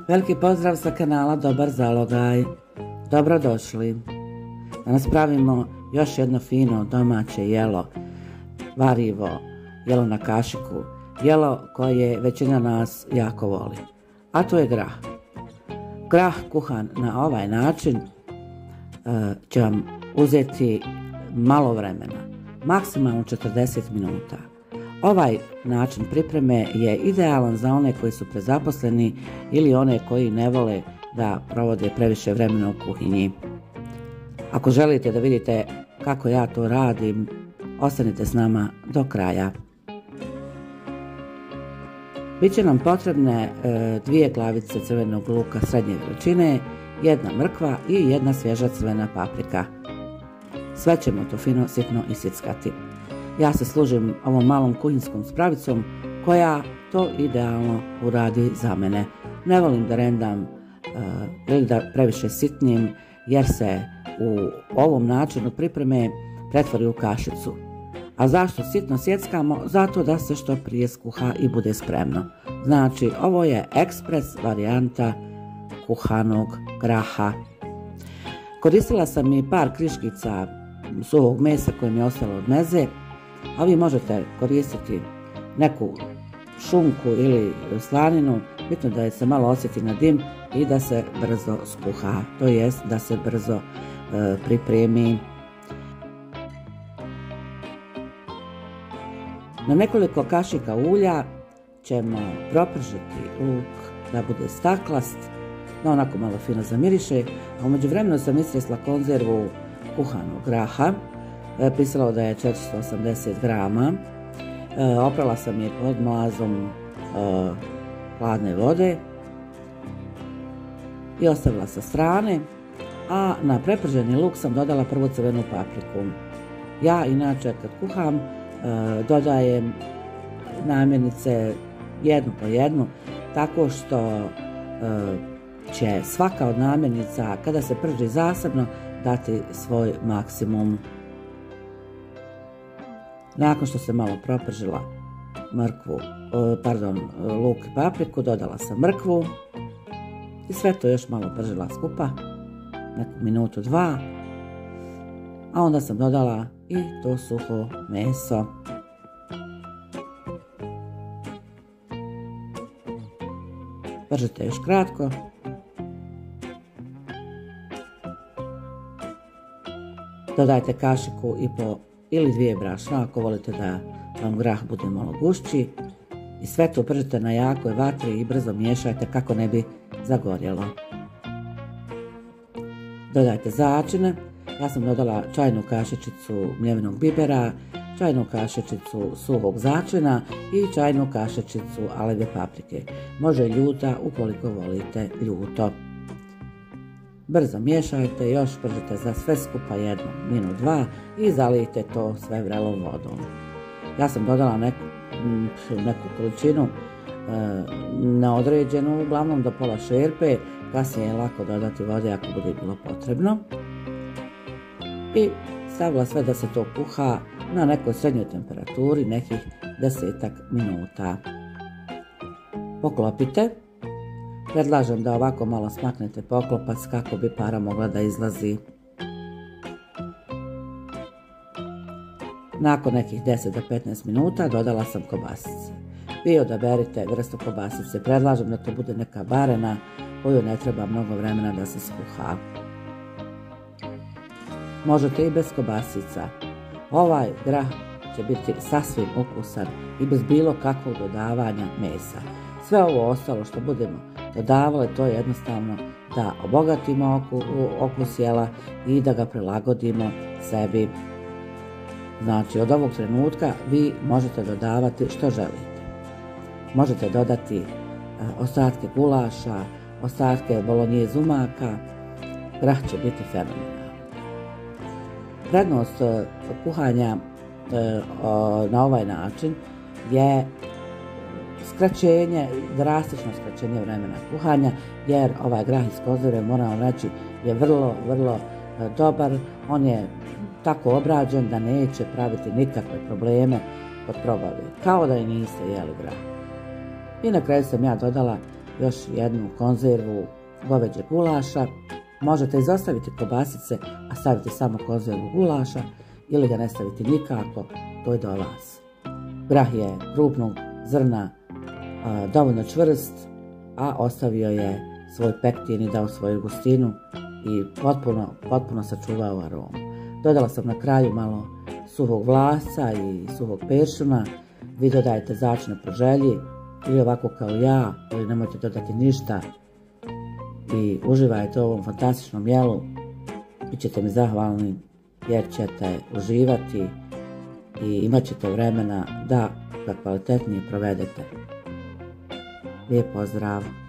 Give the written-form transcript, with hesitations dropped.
Veliki pozdrav sa kanala Dobar zalogaj. Dobrodošli. Danas pravimo još jedno fino domaće jelo, varivo, jelo na kašiku, jelo koje većina nas jako voli, a to je grah. Grah kuhan na ovaj način će vam uzeti malo vremena, maksimalno 40 minuta. Ovaj način pripreme je idealan za one koji su prezaposleni ili one koji ne vole da provode previše vremena u kuhinji. Ako želite da vidite kako ja to radim, ostanite s nama do kraja. Biće nam potrebne 2 glavice crvenog luka srednje veličine, 1 mrkva i 1 svježa crvena paprika. Sve ćemo to fino sitno isjeckati. Ja se služim ovom malom kuhinskom spravicom koja to idealno uradi za mene. Ne volim da rendam ili da previše sitnim jer se u ovom načinu pripreme pretvori u kašicu. A zašto sitno sjeckamo? Zato da se što prije skuha i bude spremno. Znači, ovo je ekspres varijanta kuhanog graha. Koristila sam i par kriškica suhog mesa koje mi je ostalo od meze, a vi možete koristiti neku šunku ili slaninu, bitno da je se malo osjeti na dim i da se brzo skuha, to jest da se brzo pripremi. Na nekoliko kašika ulja ćemo propržiti luk da bude staklast, da onako malo fino zamiriše, a u međuvremenu sam istresla konzervu kuhanog graha. Pisalo da je 480 grama. Oprala sam je pod mlazom hladne vode i ostavila sa strane, a na preprženi luk sam dodala prvo crvenu papriku. Ja inače kad kuham dodajem namirnice jednu po jednu, tako što će svaka od namirnica kada se prži zasebno dati svoj maksimum. Nakon što se malo propržila luk i papriku, dodala sam mrkvu i sve to još malo pržila skupa, neku minutu, 2, a onda sam dodala i to suho meso. Pržite još kratko. Dodajte kašiku i po ili 2 brašna ako volite da vam grah bude malo gušći i sve to pržite na jakoj vatri i brzo miješajte kako ne bi zagorjelo. Dodajte začine. Ja sam dodala čajnu kašičicu mljevenog bibera, čajnu kašičicu suhog začina i čajnu kašičicu aleve paprike. Može ljuta ukoliko volite ljuto. Brzo miješajte, još pržite za sve skupa 1 minut, 2 i zalijte to sve vrelom vodom. Ja sam dodala neku količinu neodređenu, uglavnom do pola šerpe, kasnije je lako dodati vode ako bude bilo potrebno. I stavila sve da se to kuha na nekoj srednjoj temperaturi nekih 10 minuta. Poklopite. Predlažem da ovako malo smaknete poklopac kako bi para mogla da izlazi. Nakon nekih 10 do 15 minuta dodala sam kobasice. Vi odaberite vrstu kobasice. Predlažem da to bude neka barena koju ne treba mnogo vremena da se skuha. Možete i bez kobasica. Ovaj grah će biti sasvim ukusan i bez bilo kakvog dodavanja mesa. Sve ovo ostalo što budemo dodavali, to je jednostavno da obogatimo okus jela i da ga prilagodimo sebi. Znači, od ovog trenutka vi možete dodavati što želite. Možete dodati ostatke gulaša, ostatke bolonjeze umaka. Grah će biti fenomenalan. Prednost kuhanja na ovaj način je drastično skraćenje vremena kuhanja, jer ovaj grah iz konzerve, moram reći, je vrlo dobar. On je tako obrađen da neće praviti nikakve probleme kod probave, kao da i niste jeli grah. I na kraju sam ja dodala još jednu konzervu goveđeg gulaša. Možete izostaviti kobasice, a staviti samo konzervu gulaša ili ga ne staviti nikako, to je do vas. Grah je krupnog zrna, dovoljno čvrst, a ostavio je svoj pektin i dao svoju gustinu i potpuno sačuvao aromu. Dodala sam na kraju malo suhog vlasa i suhog peršuna. Vi dodajete začine po želji ili ovako kao ja, ili nemojte dodati ništa i uživajte u ovom fantastičnom jelu. Bićete mi zahvalni jer ćete uživati i imat ćete vremena da ga kvalitetnije provedete. Lijep pozdrav!